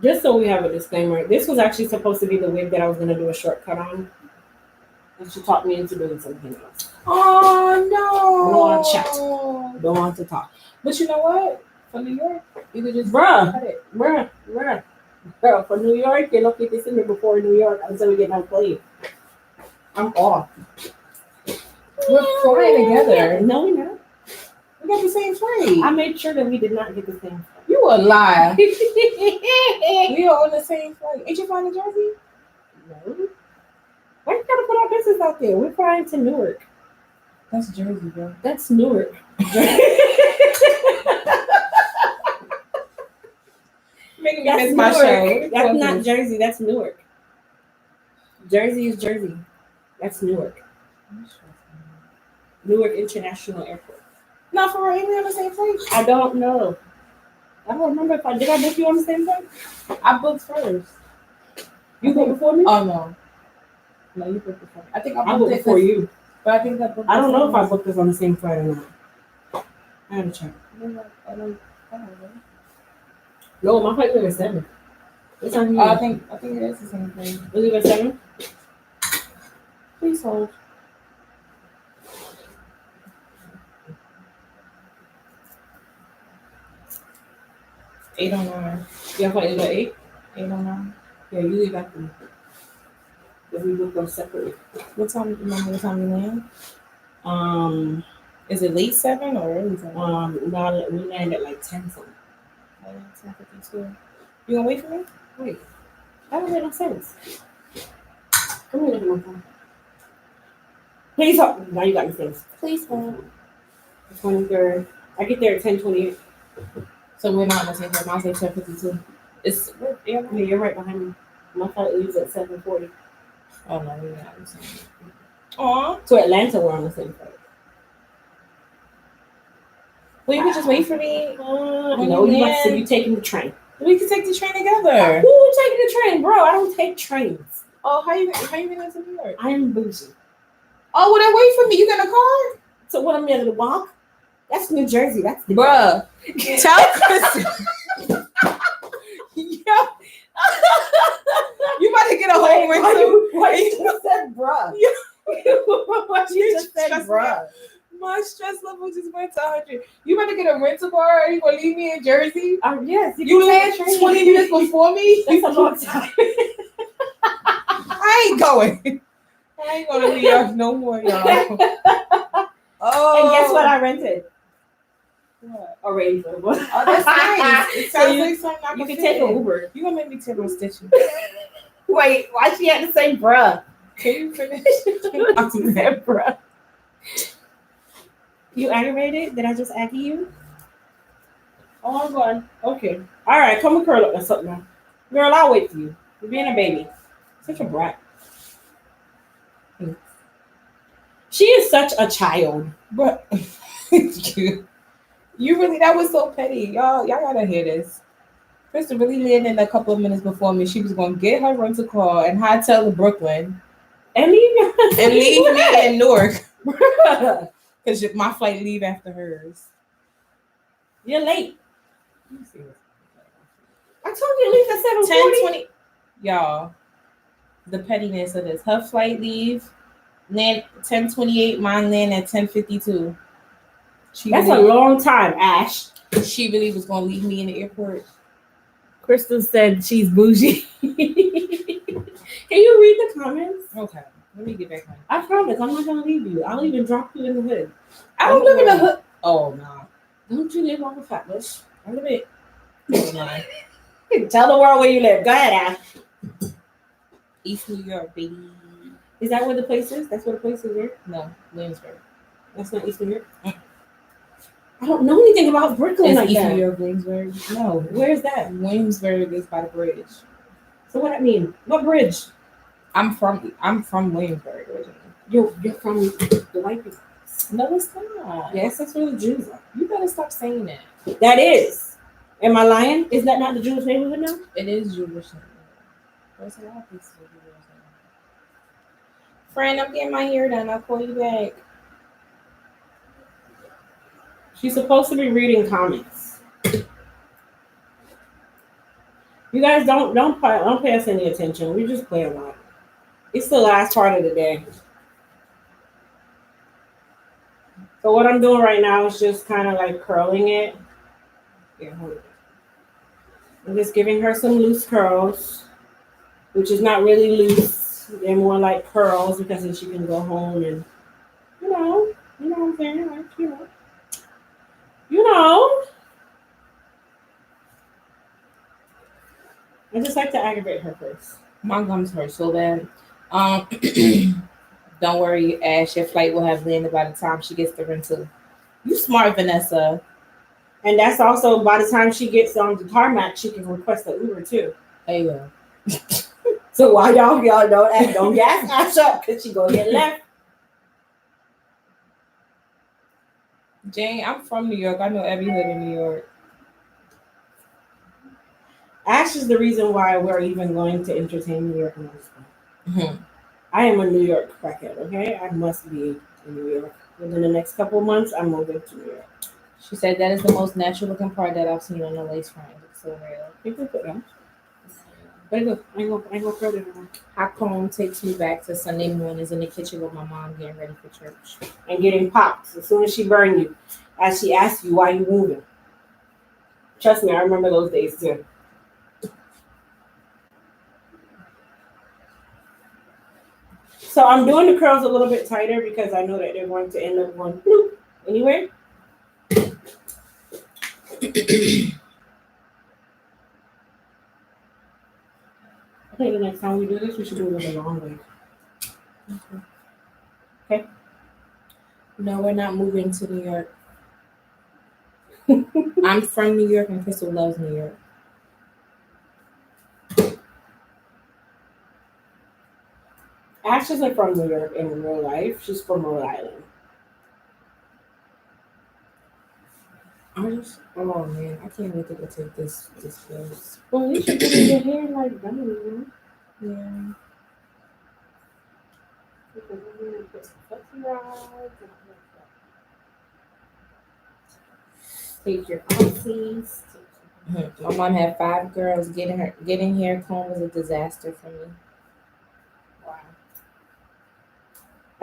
Just so we have a disclaimer, this was actually supposed to be the wig that I was going to do a shortcut on. And she talked me into doing something else. Oh no! I don't want to chat. Don't want to talk. But you know what? For New York, you could just Bruh. cut it. Girl, for New York, you're lucky to see me before New York until we get on plane. I'm off. We're flying together. No, we're not. We got the same flight. I made sure that we did not get the same flight. You a liar. We are on the same flight. Ain't you flying to Jersey? No. Why you gotta put our business out there? We're flying to Newark. That's Jersey, bro. That's Newark. Making me That's miss my Newark. show. That's not Jersey. That's Newark. Jersey is Jersey. That's Newark. Newark International Airport. Not for real. Ain't we on the same flight? I don't know. I don't remember if I book you on the same flight. I booked first. You booked before me? Oh no. No, you booked before me. I think I booked booked it before you. But I think I booked. I don't know if I booked this on the same flight or not. I gotta check. I don't know. No, my flight leave at 7. What time you I think it is the same thing. We leave at 7? Please hold. $809. Your flight is at 8? $809. Yeah, you leave after me. Because we booked them separately. What time? Remember what time you land? Is it late 7 or early 7? No, we land at like 10 something. 10:52. You gonna wait for me? Wait, that don't make no sense. Come here, look at my phone. Please hold. Now you got me things. Please hold. The 23rd. I get there at 10:28. So we're not on the same time. I'll say 10:52. It's Yeah, you're right behind me. My flight leaves at 7:40. oh no, we're not on the same time. Aw. To Atlanta, we're on the same flight. Well, you can just wait for me. No, you must say you taking the train. We can take the train together. Who taking the train, bro? I don't take trains. Oh, how you getting to New York? I am bougie. Oh, well then wait for me. You got a car? So what? I'm gonna walk? That's New Jersey. That's the Bruh. Tell Kristen. Yo. You about to get a whole rental? Why you just said bruh? Why you just said bruh? My stress level just went to 100. You about to get a rental car? Are you gonna leave me in Jersey? Yes. You land 20 minutes before me? That's a long time. I ain't going. I ain't going to New York no more, y'all. Oh. And guess what I rented? What? A Range Rover. Oh, that's nice. It So sounds you- like something I You can can take fit an in. Uber. You gonna make me take a stitching. Wait, why she had to say bruh? Can you finish? I said bruh. You aggravated? Did I just aggie you? Oh, I'm going. Okay. All right, come and curl up or something now. Girl, I'll wait for you. You're being a baby. Such a brat. She is such a child. But you really, that was so petty. Y'all gotta hear this. Krista really landed a couple of minutes before me. She was going to get her rental car and hightail to Brooklyn And leave and leave me in Newark because my flight leave after hers. You're late. I told you to leave at 7:40. 10:20. Y'all, the pettiness of this. Her flight leave land 10:28. Mine land at 10:52. That's a long time, Ash. She really was going to leave me in the airport. Crystal said she's bougie. Can you read the comments? Okay, let me get back on. I promise I'm not gonna leave you. I'll even drop you in the hood. I don't live in the hood. Oh no. Don't you live on the Flatbush? I live it. Tell the world where you live. Go ahead, Ash. East New York, baby. Is that where the place is? That's where the place is here? No, Williamsburg. That's not East New York? I don't know anything about Brooklyn It's like East that. New York, Williamsburg. No. Where's that? Williamsburg is by the bridge. So what that mean? What bridge? I'm from Williamsburg originally. You're from the white people. No, it's not. Yes, that's where the Jews are. You better stop saying that. That is. Am I lying? Is that not the Jewish neighborhood now? It is Jewish. There's a lot of places with Jewish. Friend, I'm getting my hair done. I'll call you back. She's supposed to be reading comments. You guys don't pay us any attention. We just play a lot. It's the last part of the day. So what I'm doing right now is just kind of like curling it. Yeah, hold it. I'm just giving her some loose curls, which is not really loose. They're more like curls because then she can go home and you know what I'm saying, like, you know. I just like to aggravate her first. My gums hurt so bad. Don't worry, Ash. Your flight will have landed by the time she gets the rental. You smart, Vanessa. And that's also by the time she gets on the tarmac, she can request an Uber too. There you go. So why y'all don't gas Ash up because she gonna get left. Jane, I'm from New York. I know every hood in New York. Ash is the reason why we're even going to entertain New York in this point. Mm-hmm. I am a New York crackhead, okay? I must be in New York. Within the next couple of months, I'm moving to New York. She said that is the most natural looking part that I've seen on a lace front. It's so real. You can put them. But look, I ain't gonna further than Hot comb takes me back to Sunday mornings in the kitchen with my mom getting ready for church. and getting popped as soon as she burn you, as she asks you why you moving. Trust me, I remember those days too. So I'm doing the curls a little bit tighter because I know that they're going to end up going bloop anyway. I think the next time we do this, we should do it with a long wig. Okay. No, we're not moving to New York. I'm from New York and Crystal loves New York. Ash isn't from New York in real life. She's from Rhode Island. Oh man, I can't wait to go take this course. Well, at least you're getting your hair like done, you know? Yeah. Put some flexi rods. Take your aunties. My mom had 5 girls. Getting hair comb was a disaster for me. Wow.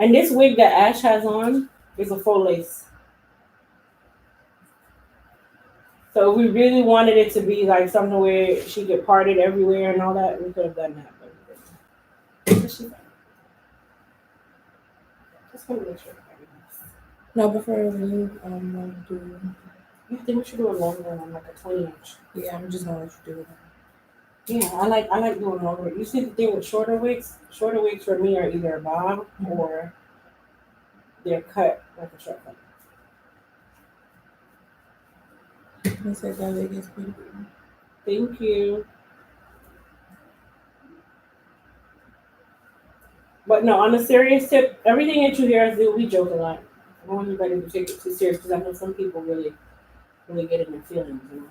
And this wig that Ash has on is a full lace. So if we really wanted it to be like something where she could part it everywhere and all that, we could have done that. But we didn't. Just want to make sure. No, before we want to do. I think we should do a longer one, like a 20-inch. Yeah, I'm just gonna let you do it. Yeah, I like doing longer. You see the thing with shorter wigs? Shorter wigs for me are either a bob or they're cut like a short cut. I said that wig is pretty. Thank you. But no, on a serious tip, everything that you hear us do, we joke a lot. I don't want anybody to take it too serious because I know some people really get in their feelings, you know.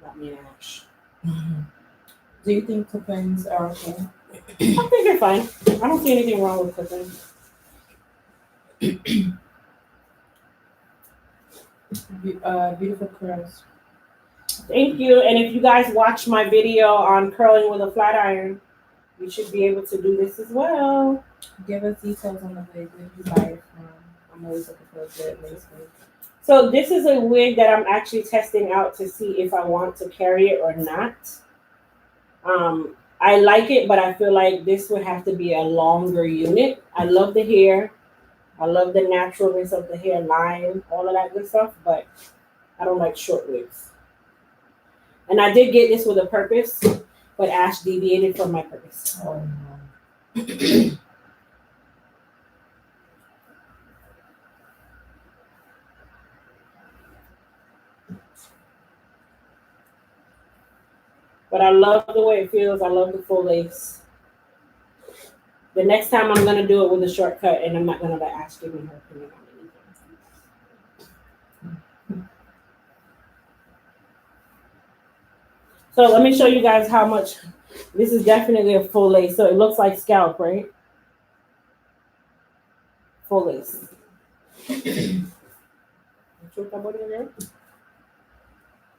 Got me an ash. Do you think clip-ins are okay? I think they're fine. I don't see anything wrong with clip-ins. Beautiful curls. Thank you. And if you guys watch my video on curling with a flat iron, you should be able to do this as well. Give us details on the wig. Where did you buy it from? I'm always looking for a good lace wig. So this is a wig that I'm actually testing out to see if I want to carry it or not. I like it, but I feel like this would have to be a longer unit. I love the hair. I love the naturalness of the hairline, all of that good stuff, but I don't like short wigs. And I did get this with a purpose, but Ash deviated from my purpose. Oh no. But I love the way it feels. I love the full lace. The next time I'm gonna do it with a shortcut, and I'm not gonna let Ash give me her opinion on anything. So let me show you guys how much. This is definitely a full lace, so it looks like scalp, right? Full lace. You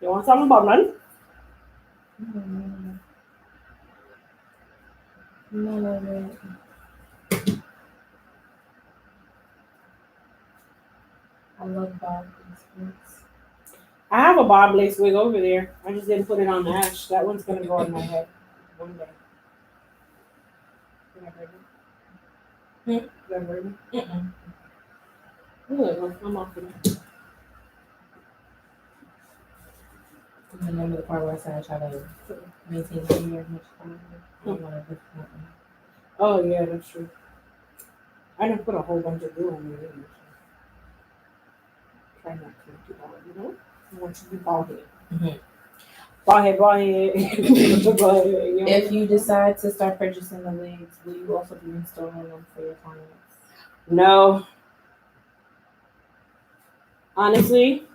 want something about none? No. I love Bob wigs. I have a bob lace wig over there. I just didn't put it on Ash. That one's gonna go on my head one day. Did I hurt you? Did I hurt you? Ooh, I'm off of it. And remember the part where I said I try to maintain my hair as much time. I don't want to put that one. Oh yeah, that's true. I didn't put a whole bunch of glue on your hair. Try not to do all, you know? I want you to be bald head. Mhm. Bald head. Bald head, you know? If you decide to start purchasing the wigs, will you also be installing them for your clients? No. Honestly,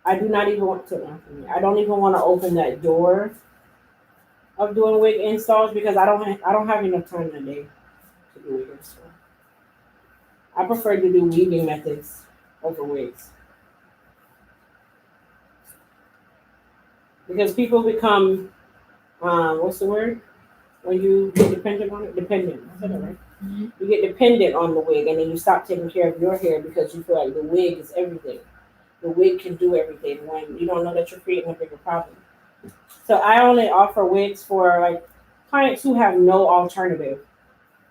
I do not even want to. I don't even want to open that door of doing wig installs because I don't have enough time in a day to do wig install. I prefer to do weaving methods over wigs because people become what's the word when you get dependent on it? Dependent. I said that right. Mm-hmm. You get dependent on the wig, and then you stop taking care of your hair because you feel like the wig is everything. The wig can do everything when you don't know that you're creating a bigger problem. So I only offer wigs for like clients who have no alternative.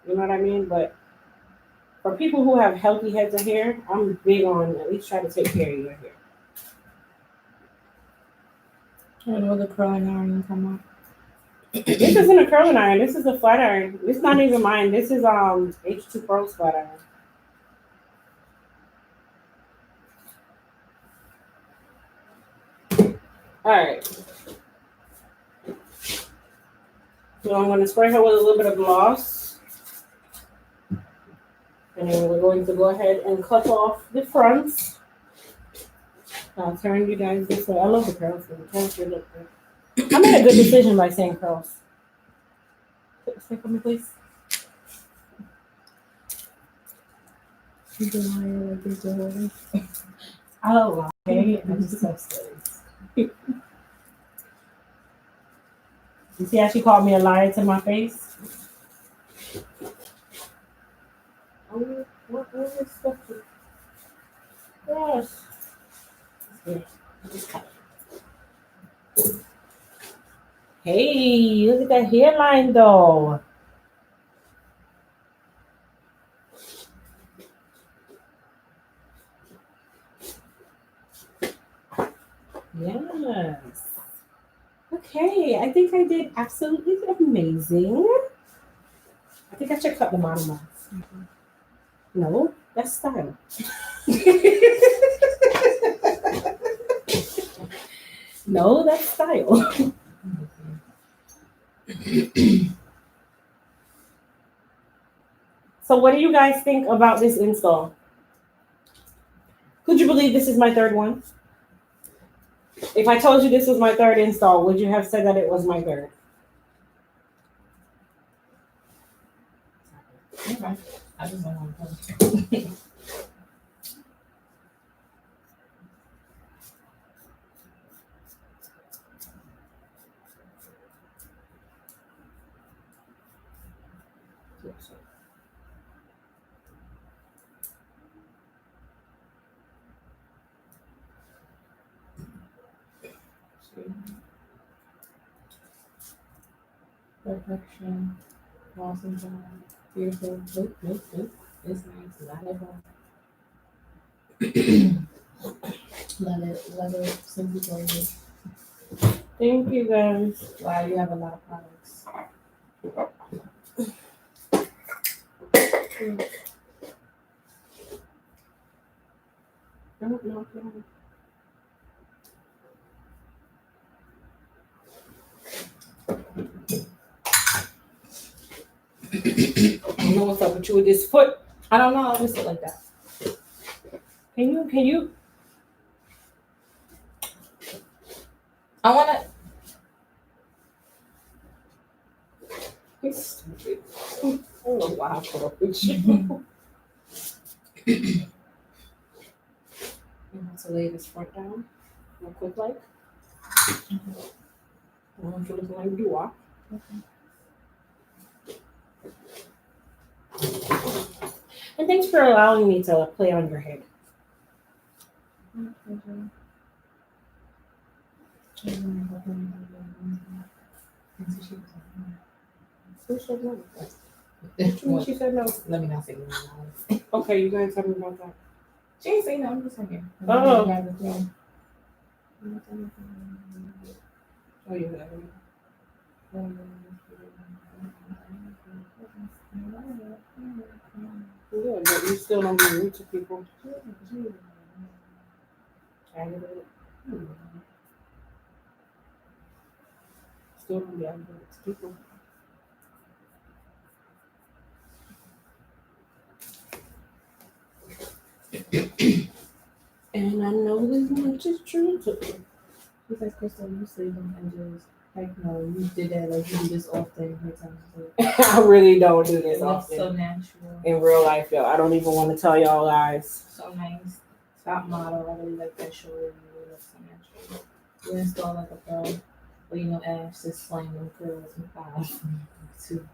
You know what I mean? But for people who have healthy heads of hair, I'm big on at least try to take care of your hair. And will the curling iron come up? This isn't a curling iron. This is a flat iron. This is not even mine. This is H2 Pro's flat iron. All right. So I'm going to spray her with a little bit of gloss. And then we're going to go ahead and cut off the fronts. I'll turn you guys this way. I love the curls. The curls really look good. I made a good decision by saying curls. Stay for me, please. Oh, okay. I'm just so silly. You see how she called me a liar to my face? Oh, what is stuff? Gosh. Here, just cut it. Hey, look at that hairline though. Yes. Okay, I think I did absolutely amazing. I think I should cut the bottom off. Mm-hmm. No, that's style. No, that's style. So what do you guys think about this install? Could you believe this is my third one? If I told you this was my third install, would you have said that it was my third? Okay. I just don't want to. Perfection. Awesome job. Beautiful. Look. It's nice. Love it. Simply gorgeous. Thank you guys. Wow, you have a lot of products. No. I don't know what's up with you with this foot. I don't know. I'll just sit like that. Can you? I want to. He's stupid. I don't know why I put up with you. You want to lay this front down real quick, like. I want you looking like you are. And thanks for allowing me to play on your head. Who said no? She said no. Let me not say no. Okay, you guys tell me about that. She ain't saying no. I'm just saying. Oh. Oh, you have it. Yeah, but you still don't be rude to people. Still don't be rude to people. And I know this much is true too. She's like, Crystal, you sleep on Angelos. Like, no, you did that. Like, you do this often. I really don't do this It looks often. so natural. In real life, yo. I don't even want to tell y'all guys. So nice. Top model. I really like that shoulder. You really look so natural. You install like a pro. But you know, Ash just slaying them curls and thighs. Too.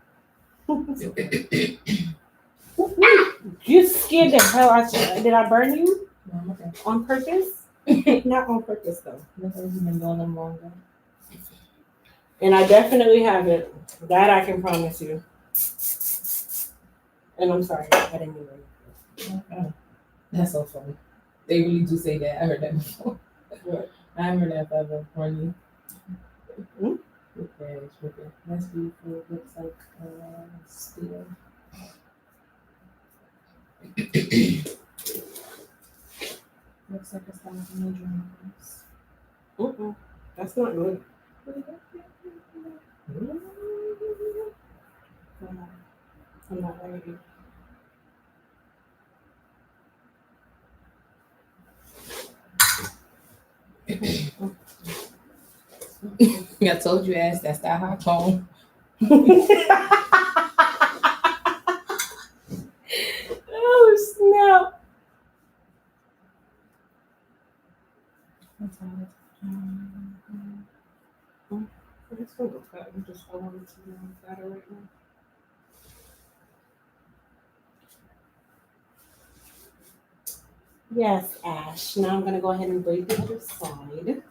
You scared the hell out of me. Did I burn you? No, okay. On purpose? Not on purpose, though. Look like you've been doing them longer. And I definitely haven't. That I can promise you. And I'm sorry, I didn't mean Okay. That's so funny. They really do say that. I heard that before. What? I haven't heard that forever. Horny. Hmm? Okay. That's beautiful. Looks like steel. Looks like a style of major numbers. That's not good. I'm not ready. I told you, ass. That's that hot comb. Oh, snap. That's all. It's going to go fat. I'm just holding it to the fatter right now. Yes, Ash. Now I'm going to go ahead and braid the other side.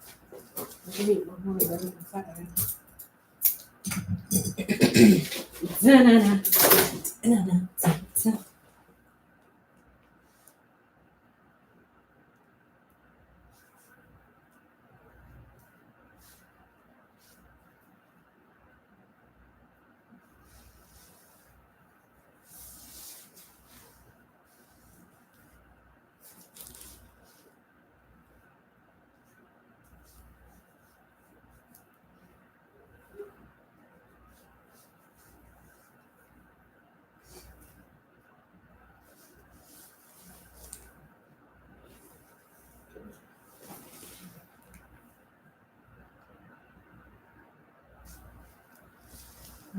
I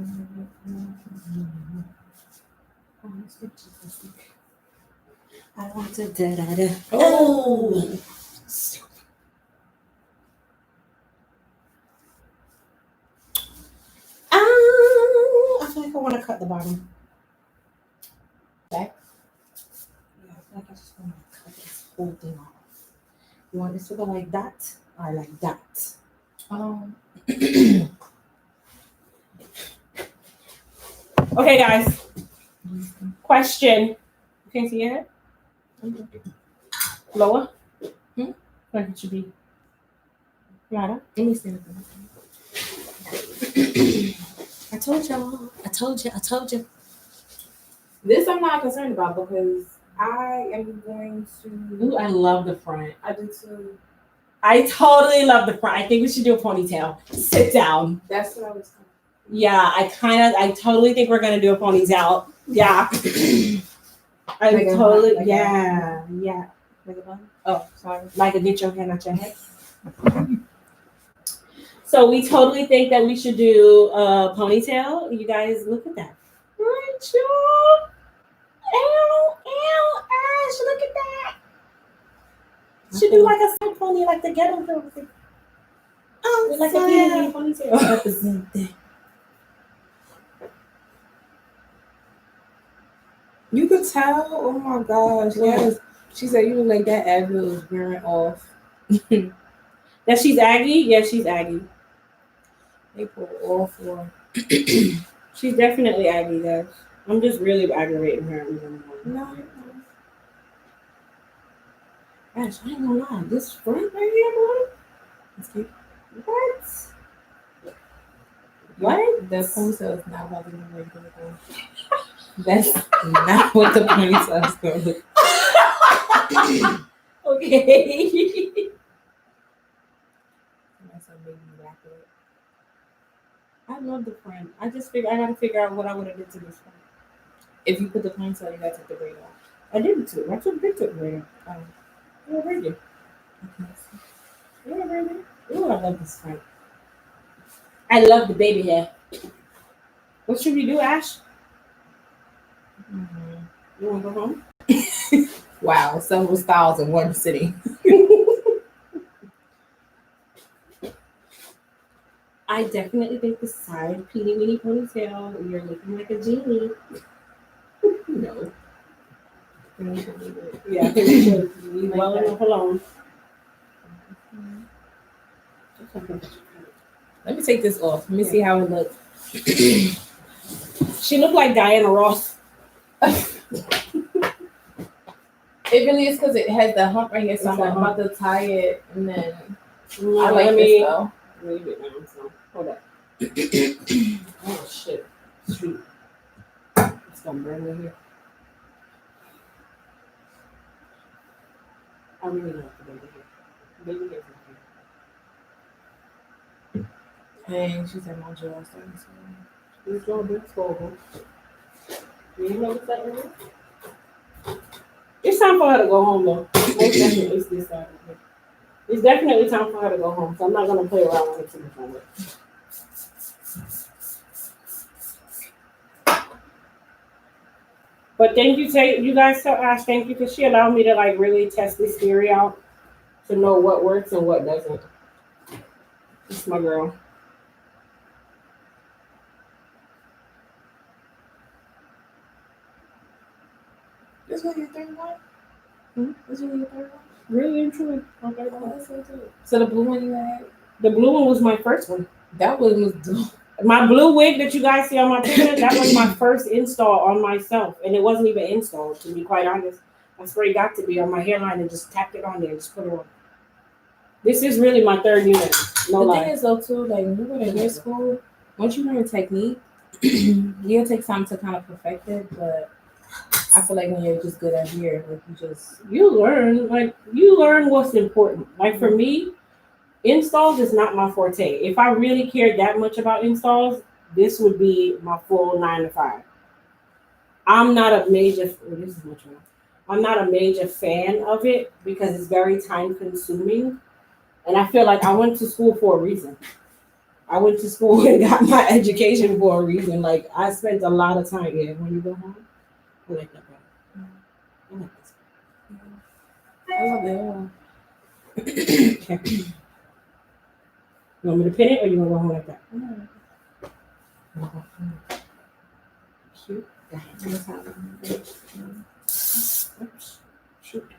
want to da. Oh. I feel like I want to cut the bottom. Back. Yeah, I feel like I just want to cut this whole thing off. You want this to go like that or like that? Okay, guys. Question. You can't see your head? Lower? Like it should be. Flatter? Let me stand up. I told y'all. I told you. This I'm not concerned about because I am going to. Ooh, I love the front. I do too. I totally love the front. I think we should do a ponytail. Sit down. That's what I was talking. Yeah, I totally think we're gonna do a ponytail. Yeah. I Like a- totally, like a- yeah. Like a bun? Oh, sorry. Like a get your hand out your head. So we totally think that we should do a ponytail. You guys, look at that. Rachel. Ew, Ash, look at that. Should do like a side pony, like the ghetto girl. Oh, Like a yeah. ponytail. Represent that. You could tell. Oh my gosh. Yes. She said you look like that Advil is wearing off. That she's Aggie? Yeah, she's Aggie. They pull all for. She's definitely Aggie, guys. I'm just really aggravating her. No. Ash, I ain't gonna lie. This front right here, boy. It's cute. What? The ponytail is not about to be regular. That's not what the ponytail is going to look. Okay. That's a baby black lip. I love the front. I gotta figure out what I would have did to this front. If you put the ponytail, you gotta take the braid off. I did too. I took the braid. Yeah, braid. Yeah, braid. Ooh, I love this front. I love the baby hair. What should we do, Ash? Mm-hmm. You wanna go home? Wow, several styles in one sitting. I definitely think the side peeny weeny ponytail, you're looking like a genie. No. Yeah, I think we should leave well enough alone. Let me take this off. Let me see how it looks. She looked like Diana Ross. It really is because it has the hump right here, so I'm about to tie it, and then I like Let this me though. leave it now. So hold up. Oh shit! Shoot! It's gonna burn me here. I really love the baby hair. Baby hair. Hey, she said my jaw starting to. It's gonna be horrible. You notice that one? It's time for her to go home though. It's definitely time for her to go home. So I'm not gonna play around with her too much longer. But thank you, you guys tell Ash thank you because she allowed me to like really test this theory out to know what works and what doesn't. It's my girl. This one your third one? This one your third one? Really and truly. Okay. So the blue one you had? The blue one was my first one. That one was dope. My blue wig that you guys see on my picture, that was my first install on myself. And it wasn't even installed, to be quite honest. I sprayed got to be on my hairline and just tapped it on there and just put it on. This is really my third unit. No The lie. thing is though too, like when you go to hair school, once you learn technique, you'll take time to kind of perfect it, but I feel like when you're just good at hair, like you learn what's important. Like for me, installs is not my forte. If I really cared that much about installs, this would be my full 9 to 5. I'm not a major fan of it because it's very time consuming. And I feel like I went to school for a reason. I went to school and got my education for a reason. Like I spent a lot of time here. When you go home, I like that better. I like this. I love it all. Okay. You want me to pin it or you want to go home like that? Cute. Oops. Shoot.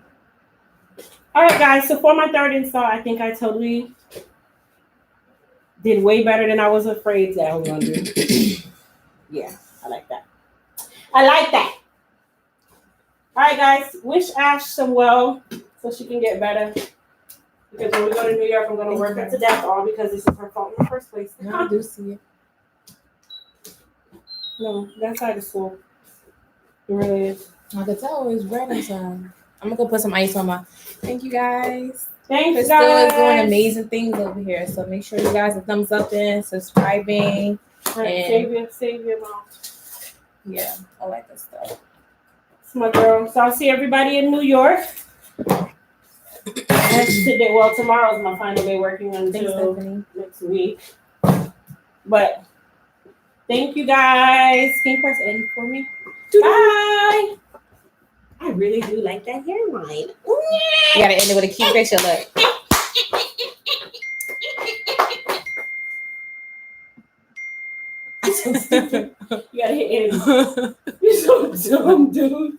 All right, guys. So for my third install, I think I totally did way better than I was afraid that I was going to do. Yeah, I like that. I like that. All right, guys. Wish Ash some well so she can get better. Because when we go to New York, I'm going to work her to death all because this is her fault in the first place. No, I do see it. No, that side is full. It really is. I could tell it's red inside. I'm gonna go put some ice on my. Thank you guys. Thanks, Crystal is doing guys. amazing things over here. So make sure you guys are thumbs up and subscribing. All right, save your mom. Yeah, I like this stuff. It's my girl. So I'll see everybody in New York. Today, well, tomorrow's my final day working until next week. But thank you guys. Can you press N for me? Bye. I really do like that hairline. You gotta end it with a cute picture. Look. So stupid. You gotta hit N. You're so dumb, dude.